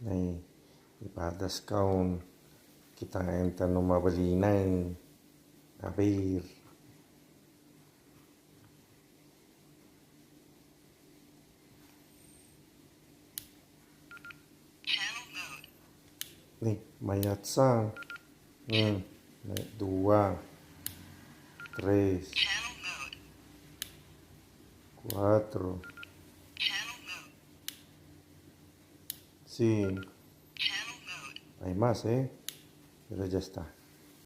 Ahí, y para discount, kita enter nomor belinay. A ver. Nih, mayat sang. Naik 2, 3, 4, 5. Hay más, pero ya está.